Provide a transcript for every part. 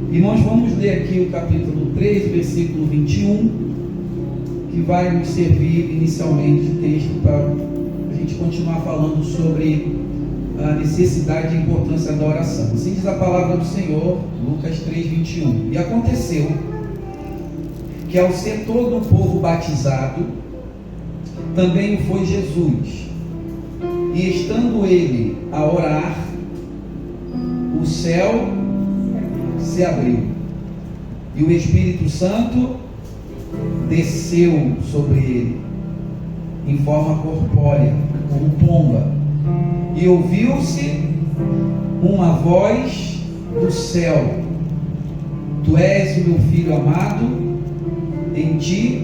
Irmãos, vamos ler aqui o capítulo 3, versículo 21, que vai nos servir inicialmente o texto para a gente continuar falando sobre a necessidade e importância da oração. Assim diz a palavra do Senhor, Lucas 3, 21. E aconteceu que, ao ser todo o povo batizado, também o foi Jesus. E estando ele a orar, o céu se abriu, e o Espírito Santo desceu sobre ele, em forma corpórea, como pomba. E ouviu-se uma voz do céu: Tu és o meu filho amado, em ti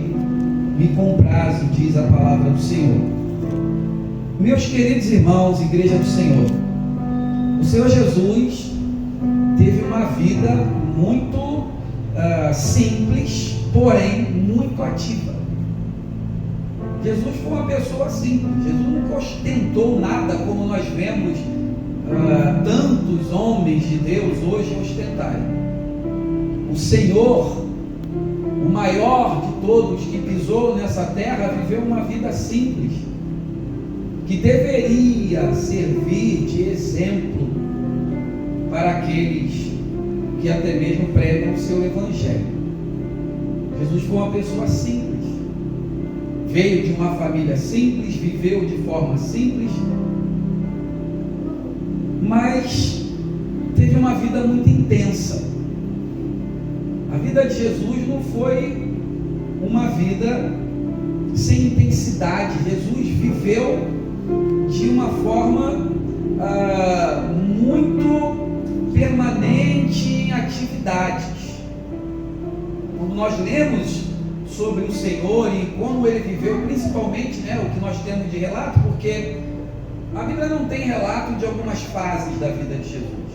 me comprazo, diz a palavra do Senhor. Meus queridos irmãos, igreja do Senhor, o Senhor Jesus teve uma vida muito simples, porém muito ativa. Jesus foi uma pessoa simples. Jesus nunca ostentou nada como nós vemos tantos homens de Deus hoje ostentarem. O Senhor, o maior de todos que pisou nessa terra, viveu uma vida simples, que deveria servir de exemplo para aqueles que até mesmo pregam o seu evangelho. Jesus foi uma pessoa simples, veio de uma família simples, viveu de forma simples, mas teve uma vida muito intensa. A vida de Jesus não foi uma vida sem intensidade. Jesus viveu de uma forma muito permanente em atividades. Quando nós lemos sobre o Senhor e como ele viveu, principalmente, o que nós temos de relato, porque a Bíblia não tem relato de algumas fases da vida de Jesus.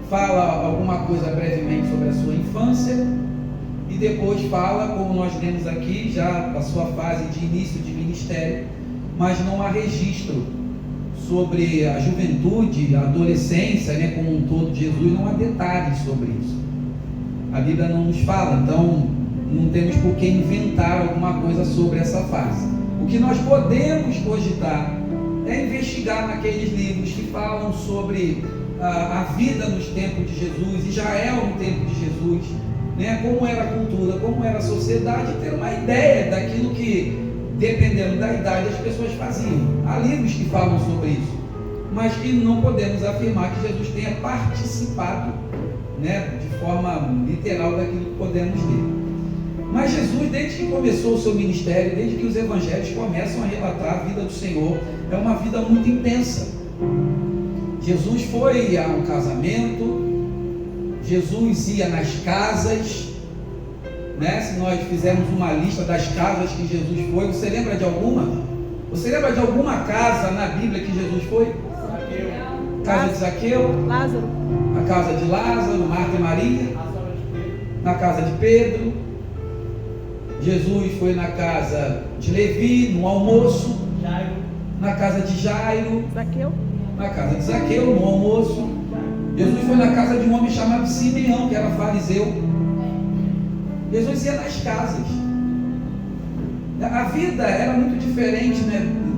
Fala alguma coisa brevemente sobre a sua infância e depois fala, como nós lemos aqui, já a sua fase de início de ministério, mas não há registro sobre a juventude, a adolescência, como um todo de Jesus. Não há detalhes sobre isso. A Bíblia não nos fala, então não temos por que inventar alguma coisa sobre essa fase. O que nós podemos cogitar é investigar naqueles livros que falam sobre a vida nos tempos de Jesus, Israel no tempo de Jesus, como era a cultura, como era a sociedade, e ter uma ideia daquilo que, dependendo da idade, as pessoas faziam. Há livros que falam sobre isso, mas que não podemos afirmar que Jesus tenha participado, de forma literal daquilo que podemos ler. Mas Jesus, desde que começou o seu ministério, desde que os evangelhos começam a relatar a vida do Senhor, é uma vida muito intensa. Jesus foi a um casamento, Jesus ia nas casas, se nós fizermos uma lista das casas que Jesus foi, você lembra de alguma? Você lembra de alguma casa na Bíblia que Jesus foi? Zaqueu. Casa de Zaqueu, Lázaro. A casa de Lázaro, Marta e Maria, na casa de Pedro. Jesus foi na casa de Levi, no almoço, na casa de Jairo, Zaqueu. na casa de Zaqueu, no almoço. Jesus foi na casa de um homem chamado Simeão, que era fariseu. Jesus ia nas casas. A vida era muito diferente,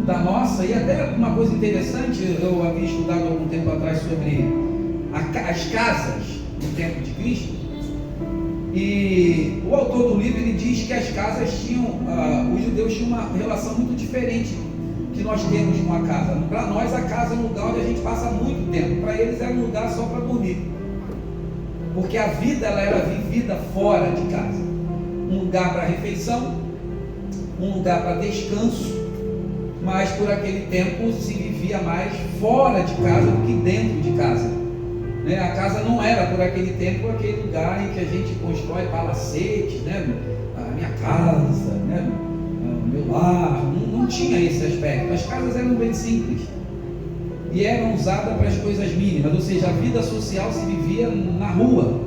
da nossa. E até uma coisa interessante, eu havia estudado há algum tempo atrás sobre as casas no tempo de Cristo. E o autor do livro, ele diz que as casas tinham, os judeus tinham uma relação muito diferente que nós temos com a casa. Para nós, a casa é um lugar onde a gente passa muito tempo. Para eles era um lugar só para dormir, porque a vida ela era vivida fora de casa. Um lugar para refeição, um lugar para descanso, mas por aquele tempo se vivia mais fora de casa do que dentro de casa. A casa não era por aquele tempo aquele lugar em que a gente constrói palacetes, a minha casa, o meu lar. Não tinha esse aspecto. As casas eram bem simples e eram usadas para as coisas mínimas, ou seja, a vida social se vivia na rua,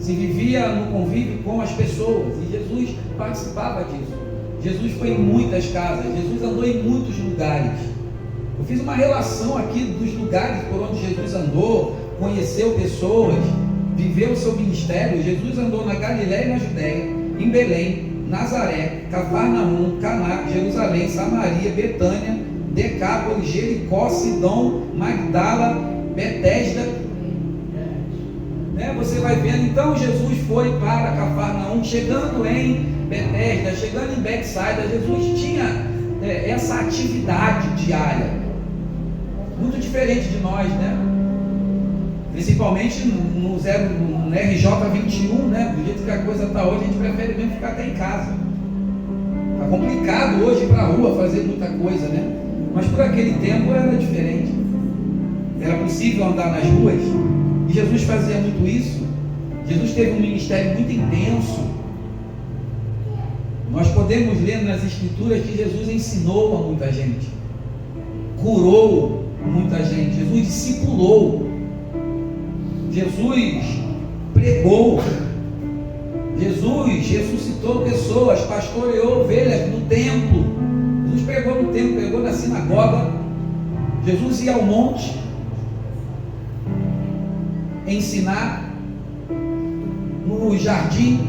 se vivia no convívio com as pessoas, e Jesus participava disso. Jesus foi em muitas casas, Jesus andou em muitos lugares. Eu fiz uma relação aqui dos lugares por onde Jesus andou, conheceu pessoas, viveu o seu ministério, Jesus andou na Galiléia e na Judéia, em Belém, Nazaré, Cafarnaum, Caná, Jerusalém, Samaria, Betânia, Decápolis, Jericó, Sidom, Magdala, Betesda. Você vai vendo. Então Jesus foi para Cafarnaum, chegando em Betesda, chegando em Betsaida. Jesus tinha essa atividade diária, muito diferente de nós, né? Principalmente no RJ21, né? Do jeito que a coisa está hoje, a gente prefere mesmo ficar até em casa. Está complicado hoje ir para a rua fazer muita coisa, né? Mas por aquele tempo era diferente. Era possível andar nas ruas. E Jesus fazia muito isso. Jesus teve um ministério muito intenso. Nós podemos ler nas Escrituras que Jesus ensinou a muita gente, curou muita gente, Jesus discipulou, Jesus pregou, Jesus ressuscitou pessoas, pastoreou ovelhas no templo. Jesus pregou no templo, pregou na sinagoga. Jesus ia ao monte ensinar, no jardim,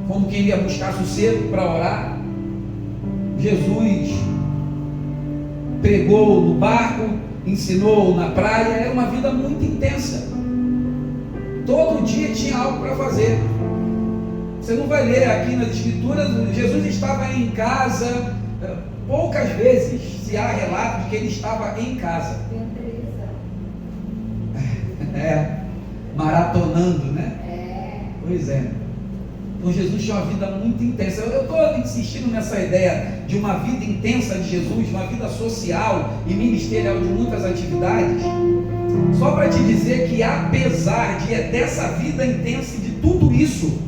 como quem ia buscar sossego para orar. Jesus pregou no barco, ensinou na praia. Era uma vida muito intensa. Todo dia tinha algo para fazer. Você não vai ler aqui nas Escrituras, Jesus estava em casa. Poucas vezes se há relato de que ele estava em casa. Maratonando, né? Pois é. Então Jesus tinha uma vida muito intensa. Eu estou insistindo nessa ideia de uma vida intensa de Jesus, uma vida social e ministerial de muitas atividades, só para te dizer que apesar dessa vida intensa e de tudo isso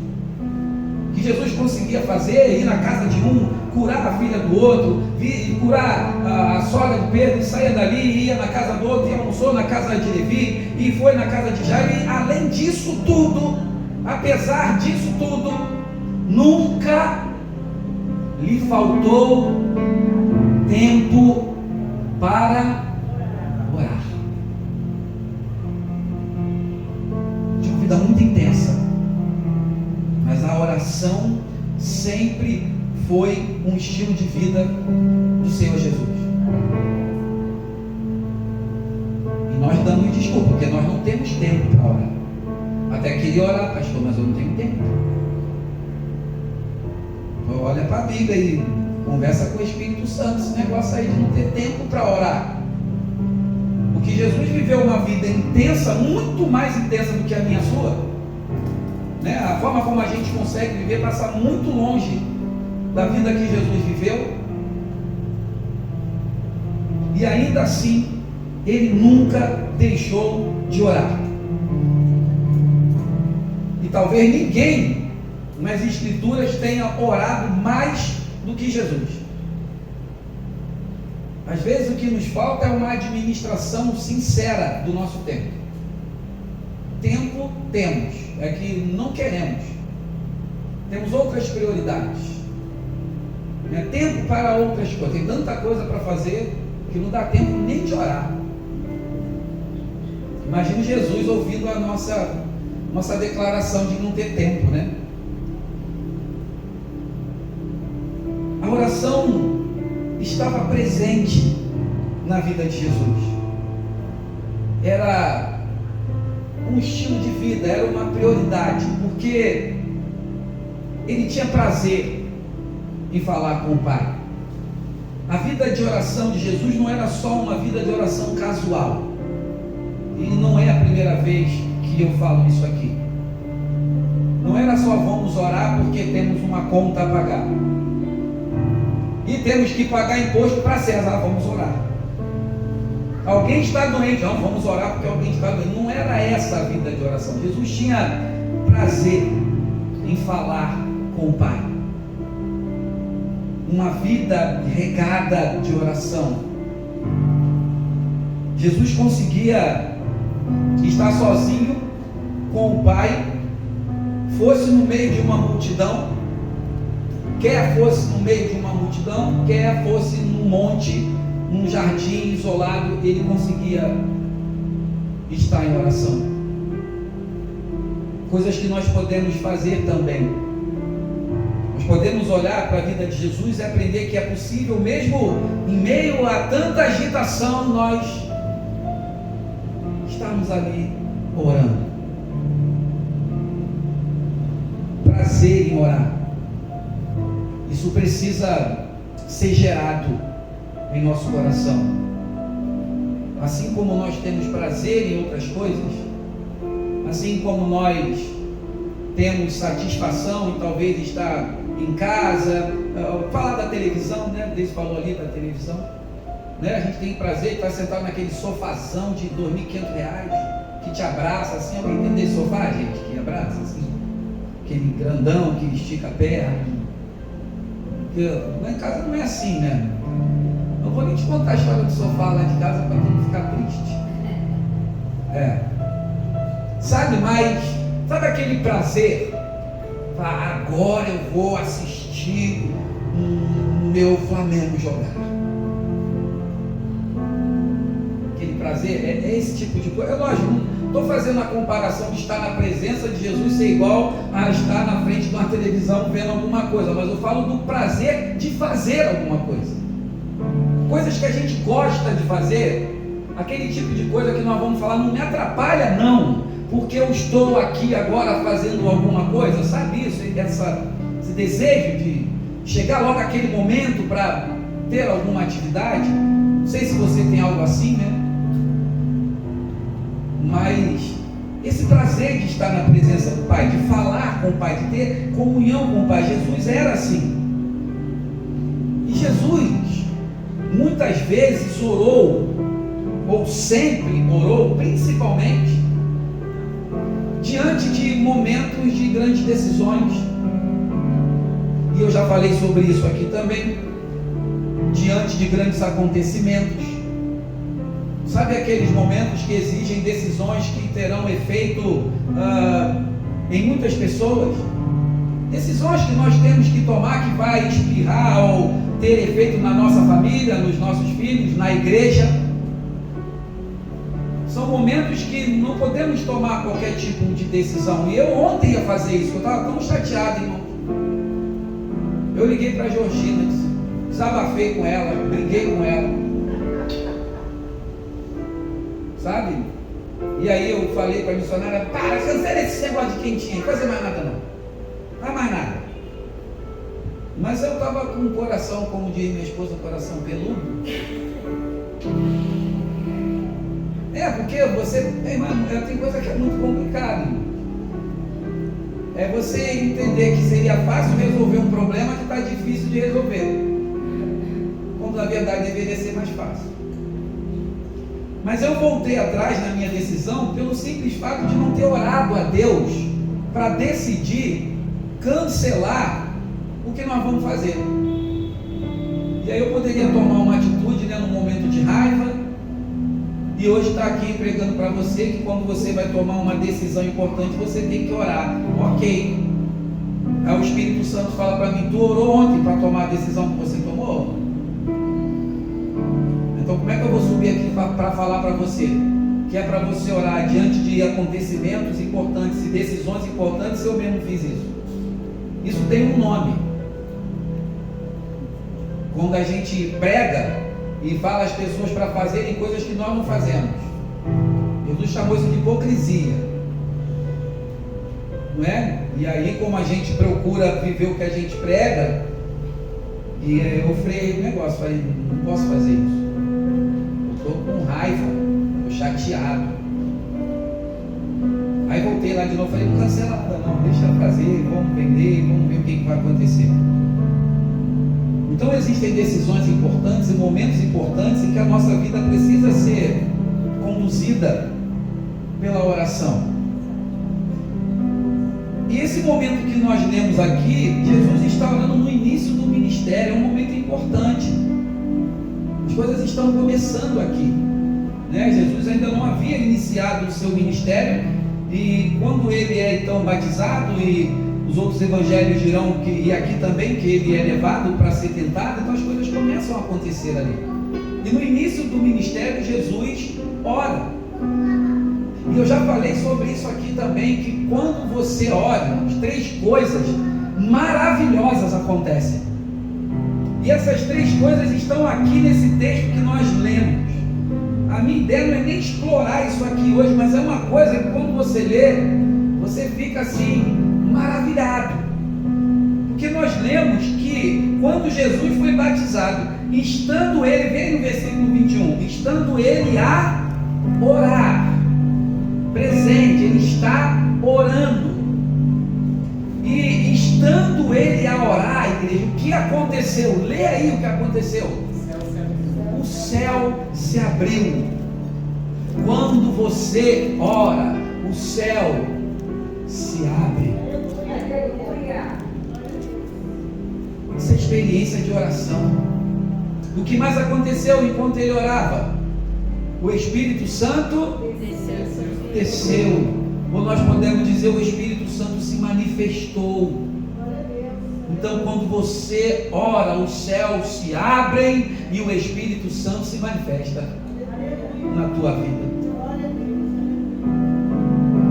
que Jesus conseguia fazer, ir na casa de um, curar a filha do outro, curar a sogra de Pedro, e saía dali, ia na casa do outro, e almoçou na casa de Levi, e foi na casa de Jairo, e além disso tudo, apesar disso tudo, nunca lhe faltou tempo para orar. Tinha uma vida muito intensa, mas a oração sempre foi um estilo de vida do Senhor Jesus. E nós damos desculpa, porque nós não temos tempo para orar. Até queria orar, pastor, mas eu não tenho tempo. Então, olha para a Bíblia e conversa com o Espírito Santo, esse negócio aí de não ter tempo para orar. Porque Jesus viveu uma vida intensa, muito mais intensa do que a minha e a sua, né? A forma como a gente consegue viver passa muito longe da vida que Jesus viveu. E ainda assim, ele nunca deixou de orar. E talvez ninguém nas Escrituras tenha orado mais do que Jesus. Às vezes o que nos falta é uma administração sincera do nosso tempo. Tempo temos, é que não queremos. Temos outras prioridades. Tempo para outras coisas. Tem tanta coisa para fazer que não dá tempo nem de orar. Imagine Jesus ouvindo a nossa declaração de não ter tempo, né? A oração estava presente na vida de Jesus. Era um estilo de vida, era uma prioridade, porque ele tinha prazer em falar com o Pai. A vida de oração de Jesus não era só uma vida de oração casual. E não é a primeira vez que eu falo isso aqui. Não era só vamos orar porque temos uma conta a pagar e temos que pagar imposto para César, vamos orar. Alguém está doente, não, vamos orar porque alguém está doente. Não era essa a vida de oração. Jesus tinha prazer em falar com o Pai. Uma vida regada de oração. Jesus conseguia estar sozinho com o Pai, fosse no meio de uma multidão, quer fosse no meio de uma multidão, quer fosse num monte, num jardim isolado, ele conseguia estar em oração. coisas que nós podemos fazer também. Nós podemos olhar para a vida de Jesus e aprender que é possível, mesmo em meio a tanta agitação, nós estarmos ali orando. Prazer em orar. Isso precisa ser gerado em nosso coração. Assim como nós temos prazer em outras coisas, assim como nós temos satisfação em talvez estar em casa, falar da televisão, né? Desde falou ali da televisão, né? A gente tem prazer de estar sentado naquele sofazão de R$ 2.500 que te abraça assim. Alguém entende esse sofá, gente? Que abraça assim, aquele grandão que estica a perna. Porque lá em casa não é assim, né? Não vou nem te contar a história do sofá lá de casa para não ficar triste. Sabe aquele prazer? Agora eu vou assistir o meu Flamengo jogar. Aquele prazer, é esse tipo de coisa. É lógico, não estou fazendo a comparação de estar na presença de Jesus ser igual a estar na frente de uma televisão vendo alguma coisa, mas eu falo do prazer de fazer alguma coisa. Coisas que a gente gosta de fazer, aquele tipo de coisa que nós vamos falar, não me atrapalha não, porque eu estou aqui agora fazendo alguma coisa, sabe isso? Esse desejo de chegar logo àquele momento para ter alguma atividade. Não sei se você tem algo assim, né? Mas esse prazer de estar na presença do Pai, de falar com o Pai, de ter comunhão com o Pai, Jesus era assim. E Jesus muitas vezes orou, ou sempre orou, principalmente diante de momentos de grandes decisões. E eu já falei sobre isso aqui também. Diante de grandes acontecimentos. Sabe aqueles momentos que exigem decisões que terão efeito em muitas pessoas? Decisões que nós temos que tomar, que vai espirrar ou ter efeito na nossa família, nos nossos filhos, na igreja. São momentos que não podemos tomar qualquer tipo de decisão. E eu ontem ia fazer isso, eu estava tão chateado, irmão. Eu liguei para a Georgina, desabafei com ela, briguei com ela. Sabe? E aí eu falei para a missionária: para, cancela esse negócio de quentinha, não fazer mais nada não. Não faz mais nada. Mas eu estava com o coração, como diz minha esposa, coração peludo. Porque você, irmão, tem coisa que é muito complicada. É você entender que seria fácil resolver um problema que está difícil de resolver, quando na verdade deveria ser mais fácil. Mas eu voltei atrás na minha decisão pelo simples fato de não ter orado a Deus para decidir cancelar o que nós vamos fazer. E aí eu poderia tomar uma atitude, né, num momento de raiva. E hoje está aqui pregando para você que quando você vai tomar uma decisão importante, você tem que orar. Ok. Aí o Espírito Santo fala para mim: tu orou ontem para tomar a decisão que você tomou? Então como é que eu vou subir aqui para falar para você que é para você orar diante de acontecimentos importantes e decisões importantes se eu mesmo fiz isso? Isso tem um nome. Quando a gente prega e fala às pessoas para fazerem coisas que nós não fazemos, Jesus chamou isso de hipocrisia, não é? E aí, como a gente procura viver o que a gente prega, e eu freiei o negócio, falei: não posso fazer isso, eu estou com raiva, estou chateado. Aí voltei lá de novo, falei: não cancela nada não, deixa eu fazer, vamos vender, vamos ver o que vai acontecer. Então existem decisões importantes e momentos importantes em que a nossa vida precisa ser conduzida pela oração. E esse momento que nós lemos aqui, Jesus está orando no início do ministério, é um momento importante. As coisas estão começando aqui, né? Jesus ainda não havia iniciado o seu ministério, e quando ele é então batizado, e os outros evangelhos dirão que, e aqui também, que ele é levado para ser tentado, então as coisas começam a acontecer ali. E no início do ministério, Jesus ora. E eu já falei sobre isso aqui também, que quando você ora, as 3 coisas maravilhosas acontecem. E essas 3 coisas estão aqui nesse texto que nós lemos. A minha ideia não é nem explorar isso aqui hoje, mas é uma coisa que quando você lê, você fica assim, maravilhado. Porque nós lemos que quando Jesus foi batizado, estando ele, vem no versículo 21, estando ele a orar, presente, ele está orando. E estando ele a orar, igreja, o que aconteceu? Lê aí o que aconteceu. O céu se abriu. Quando você ora, o céu se abre. Essa experiência de oração. O que mais aconteceu enquanto ele orava? O Espírito Santo desceu. Ou nós podemos dizer, o Espírito Santo se manifestou. Então, quando você ora, os céus se abrem e o Espírito Santo se manifesta na tua vida.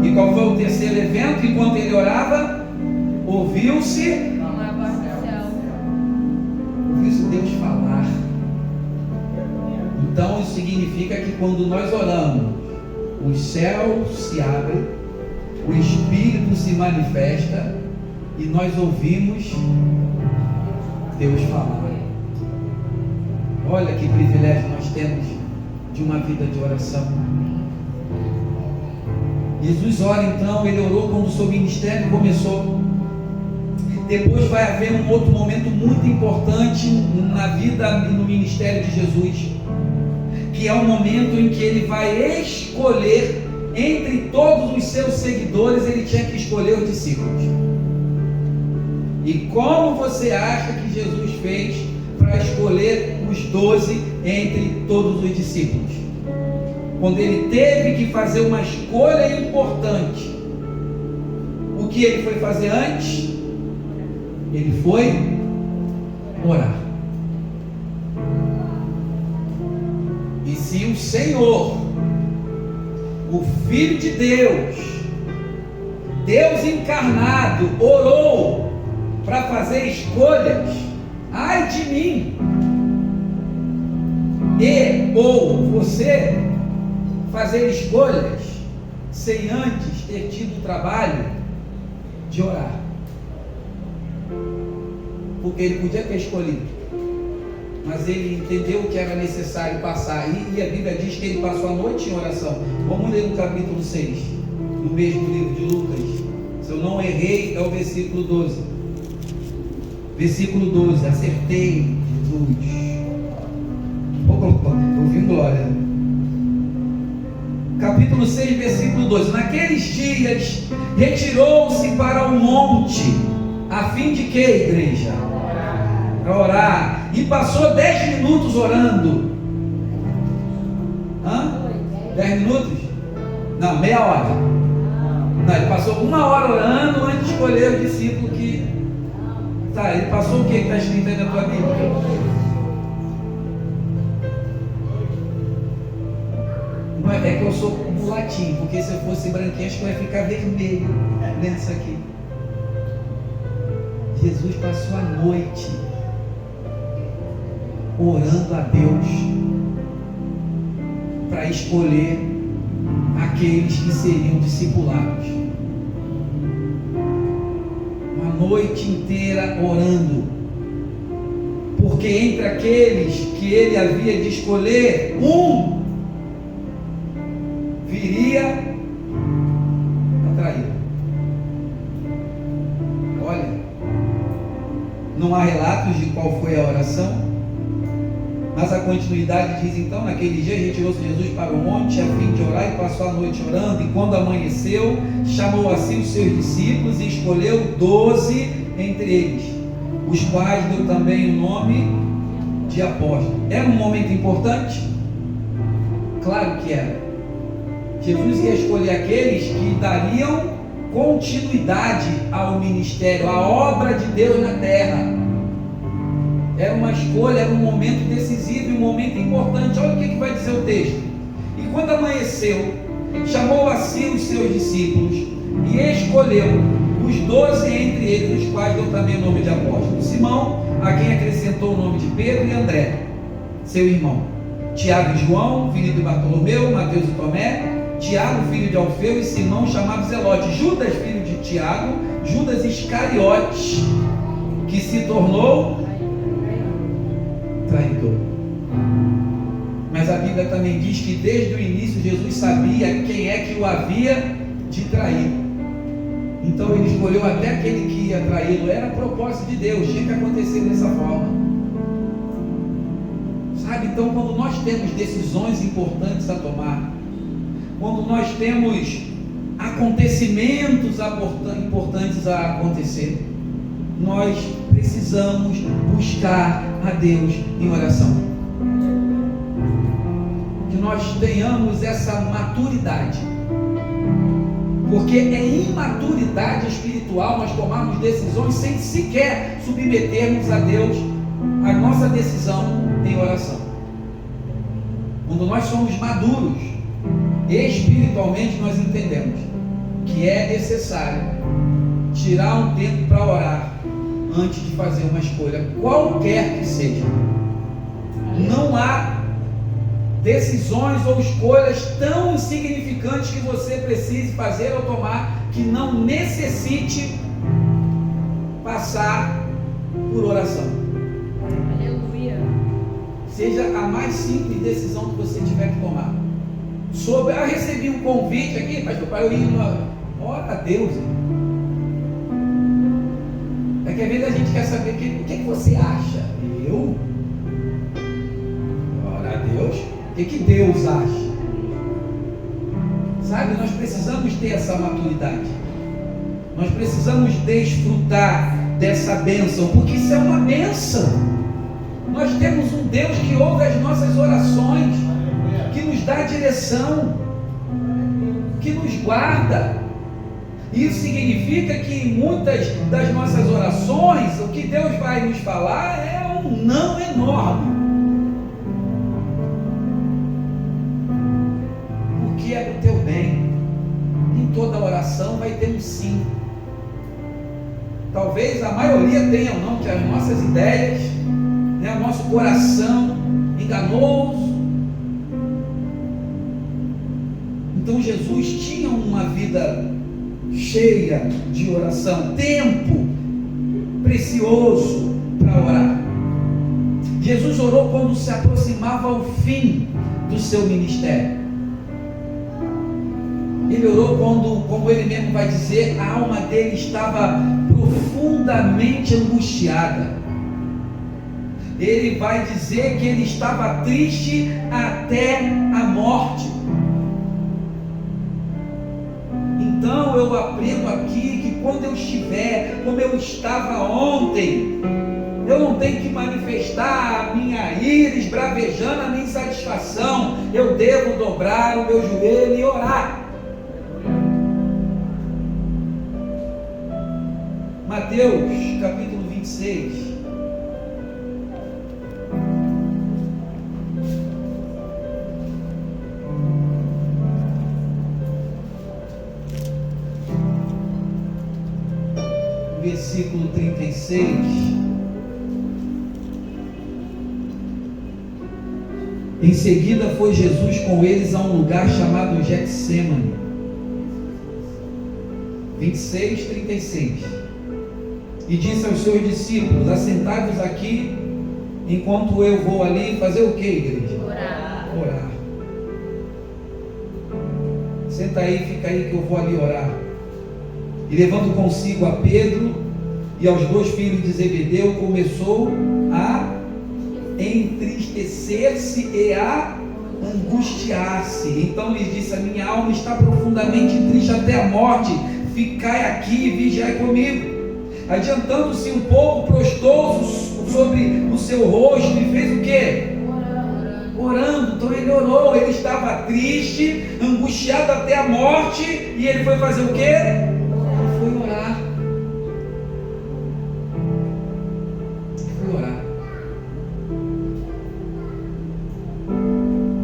E qual foi o terceiro evento? Enquanto ele orava, ouviu-se Deus falar. Então, isso significa que quando nós oramos, os céus se abrem, o Espírito se manifesta e nós ouvimos Deus falar. Olha que privilégio nós temos de uma vida de oração. Jesus ora então, ele orou quando o seu ministério começou. Depois vai haver um outro momento muito importante na vida e no ministério de Jesus, que é o momento em que ele vai escolher entre todos os seus seguidores, ele tinha que escolher os discípulos. E como você acha que Jesus fez para escolher os 12 entre todos os discípulos? Quando ele teve que fazer uma escolha importante, o que ele foi fazer antes? Ele foi orar. E se o Senhor, o Filho de Deus, Deus encarnado, orou para fazer escolhas, ai de mim, e ou você fazer escolhas sem antes ter tido o trabalho de orar. Porque ele podia ter escolhido, mas ele entendeu que era necessário passar, e a Bíblia diz que ele passou a noite em oração. Vamos ler no capítulo 6, no mesmo livro de Lucas. Se eu não errei, é o versículo 12. Versículo 12, acertei, Jesus. Ouvi glória. Capítulo 6, versículo 12. Naqueles dias, retirou-se para o monte, a fim de que, igreja? Para orar. E passou 10 minutos orando. 10 minutos? Não, meia hora. Não, ele passou 1 hora orando antes de escolher o discípulo que... Tá, ele passou o que está escrito aí na tua Bíblia? Não é que eu sou mulatinho, porque se eu fosse branquinho, acho que eu ia ficar vermelho lendo isso aqui. Jesus passou a noite orando a Deus para escolher aqueles que seriam discipulados. Uma noite inteira orando, porque entre aqueles que ele havia de escolher, um viria a trair. Olha, não há relatos de qual foi a oração, mas a continuidade diz então: naquele dia retirou-se Jesus para o monte a fim de orar, e passou a noite orando. E quando amanheceu, chamou a si os seus discípulos e escolheu 12 entre eles, os quais deu também o nome de apóstolos. Era um momento importante? Claro que era. Jesus ia escolher aqueles que dariam continuidade ao ministério, à obra de Deus na terra. Era uma escolha, era um momento decisivo e um momento importante. Olha o que vai dizer o texto. E quando amanheceu, chamou a si os seus discípulos e escolheu os 12, entre eles os quais deu também o nome de apóstolo: Simão, a quem acrescentou o nome de Pedro, e André, seu irmão, Tiago e João, filho de Bartolomeu, Mateus e Tomé, Tiago, filho de Alfeu, e Simão, chamado Zelote, Judas, filho de Tiago, Judas Iscariotes, que se tornou traidor. Mas a Bíblia também diz que desde o início Jesus sabia quem é que o havia de trair. Então ele escolheu até aquele que ia traí-lo. Era a propósito de Deus, tinha que acontecer dessa forma. Sabe, então quando nós temos decisões importantes a tomar, quando nós temos acontecimentos importantes a acontecer, nós precisamos buscar a Deus em oração. Que nós tenhamos essa maturidade, porque é imaturidade espiritual nós tomarmos decisões sem sequer submetermos a Deus a nossa decisão em oração. Quando nós somos maduros espiritualmente, nós entendemos que é necessário tirar um tempo para orar antes de fazer uma escolha, qualquer que seja. Não há decisões ou escolhas tão insignificantes que você precise fazer ou tomar que não necessite passar por oração. Aleluia. Seja a mais simples decisão que você tiver que tomar. Eu recebi um convite aqui, pastor, para eu ir ora a Deus. É que às vezes a gente quer saber o que você acha. Eu? Ora a Deus? O que Deus acha? Sabe, nós precisamos ter essa maturidade. Nós precisamos desfrutar dessa bênção, porque isso é uma bênção. Nós temos um Deus que ouve as nossas orações, que nos dá direção, que nos guarda. Isso significa que em muitas das nossas orações, o que Deus vai nos falar é um não enorme, porque é do teu bem. Em toda oração vai ter um sim. Talvez a maioria tenha ou não, que as nossas ideias, o nosso coração enganoso. Então Jesus tinha uma vida cheia de oração, tempo precioso para orar. Jesus orou quando se aproximava ao fim do seu ministério. Ele orou quando, como ele mesmo vai dizer, a alma dele estava profundamente angustiada. Ele vai dizer que ele estava triste até a morte. Então eu aprendo aqui que quando eu estiver como eu estava ontem, eu não tenho que manifestar a minha ira, esbravejando a minha insatisfação. Eu devo dobrar o meu joelho e orar. Mateus capítulo 26. Versículo 36. Em seguida foi Jesus com eles a um lugar chamado Getsêmani. 26, 36. E disse aos seus discípulos: assentados aqui, enquanto eu vou ali fazer o que, igreja? Orar. Senta aí, fica aí que eu vou ali orar. E levando consigo a Pedro e aos 2 filhos de Zebedeu, começou a entristecer-se e a angustiar-se. Então lhes disse: a minha alma está profundamente triste até a morte, ficai aqui e vigiai comigo. Adiantando-se um pouco, prostou-se sobre o seu rosto e fez o quê? Orando. Então ele orou. Ele estava triste, angustiado até a morte, e ele foi fazer o quê? Foi orar.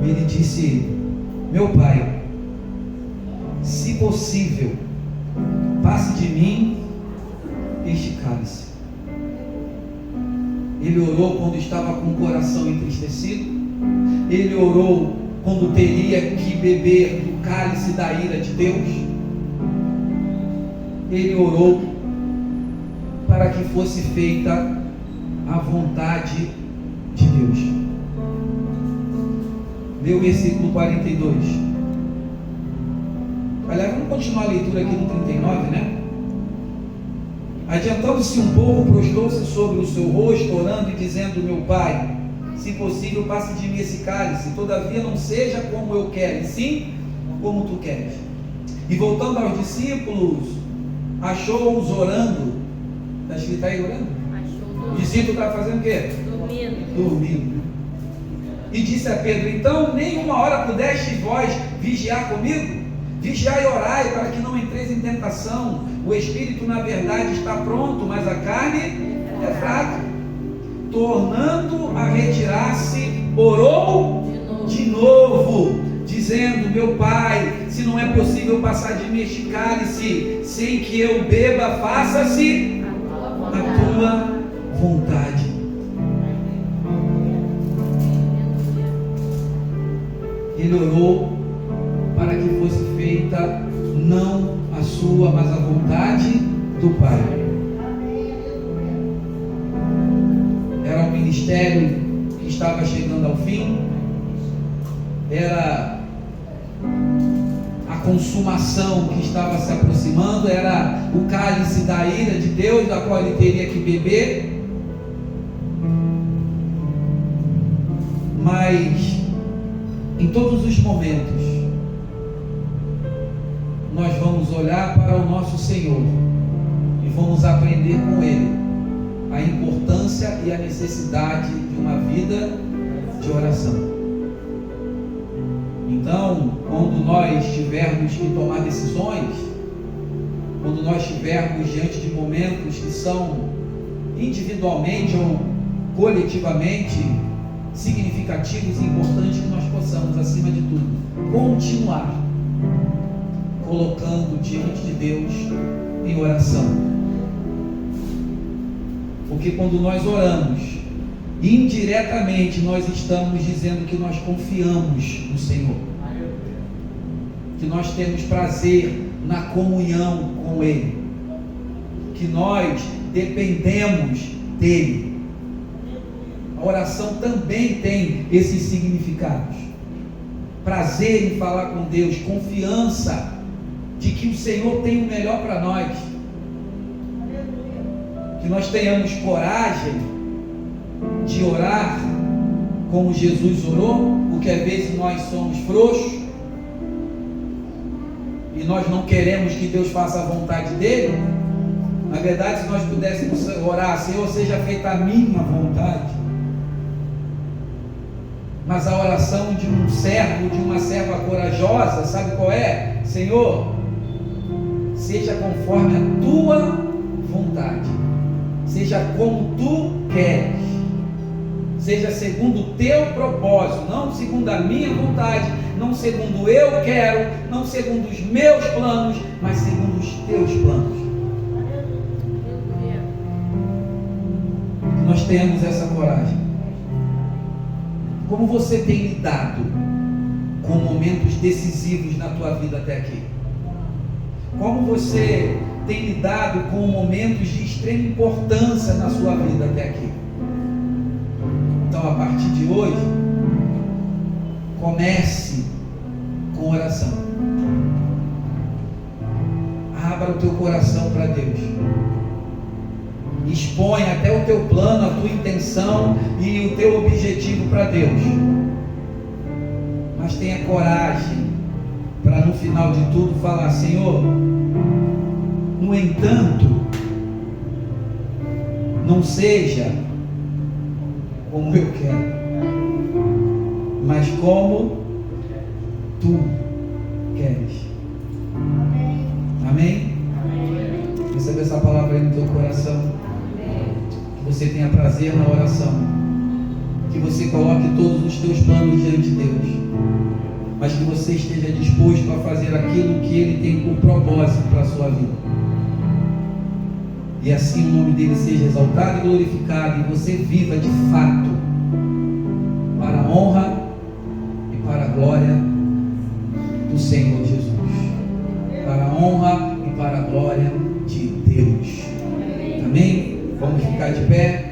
Ele disse: meu pai, possível, passe de mim este cálice. Ele orou quando estava com o coração entristecido. Ele orou quando teria que beber do cálice da ira de Deus. Ele orou para que fosse feita a vontade de Deus. Lê o versículo 42. Aliás, vamos continuar a leitura aqui no 39, né? Adiantando-se um pouco, prostrou-se sobre o seu rosto, orando e dizendo: meu Pai, se possível, passe de mim esse cálice, todavia não seja como eu quero, e sim como tu queres. E voltando aos discípulos, achou-os orando. Está escrito aí orando? O discípulo está fazendo o quê? Dormindo. E disse a Pedro: então nem uma hora pudeste vós vigiar comigo? Vigiai e orai para que não entreis em tentação. O espírito na verdade está pronto, mas a carne é fraca. Tornando a retirar-se, orou de novo, dizendo: meu Pai, se não é possível passar de mim este cálice sem que eu beba, faça-se a tua vontade. Ele orou para que fosse feita não a sua, mas a vontade do Pai. Era um ministério que estava chegando ao fim, era a consumação que estava se aproximando, era o cálice da ira de Deus, da qual ele teria que beber. Mas em todos os momentos nós vamos olhar para o nosso Senhor e vamos aprender com Ele a importância e a necessidade de uma vida de oração. Então, quando nós tivermos que tomar decisões, quando nós estivermos diante de momentos que são individualmente ou coletivamente significativos e importantes, que nós possamos, acima de tudo, continuar colocando diante de Deus em oração. Porque quando nós oramos, indiretamente nós estamos dizendo que nós confiamos no Senhor, que nós temos prazer na comunhão com Ele, que nós dependemos dEle. A oração também tem esses significados: prazer em falar com Deus, confiança de que o Senhor tem o melhor para nós, que nós tenhamos coragem de orar como Jesus orou, porque às vezes nós somos frouxos e nós não queremos que Deus faça a vontade dele. Na verdade, se nós pudéssemos orar: Senhor, seja feita a minha vontade. Mas a oração de um servo, de uma serva corajosa, sabe qual é? Senhor, seja conforme a tua vontade, seja como tu queres, seja segundo o teu propósito, não segundo a minha vontade, não segundo eu quero, não segundo os meus planos, mas segundo os teus planos. Que nós tenhamos essa coragem. Como você tem lidado com momentos decisivos na tua vida até aqui? Como você tem lidado com momentos de extrema importância na sua vida até aqui? Então, a partir de hoje, comece com oração. Abra o teu coração para Deus. Expõe até o teu plano, a tua intenção e o teu objetivo para Deus. Mas tenha coragem para no final de tudo falar: Senhor, no entanto, não seja como eu quero, mas como tu queres. Amém? Recebe essa palavra aí no teu coração. Que você tenha prazer na oração, que você coloque todos os teus planos diante de Deus, mas mas que você esteja disposto a fazer aquilo que Ele tem por propósito para a sua vida. E assim o nome dele seja exaltado e glorificado, e você viva de fato para a honra e para a glória do Senhor Jesus. Para a honra e para a glória de Deus. Amém? Vamos ficar de pé.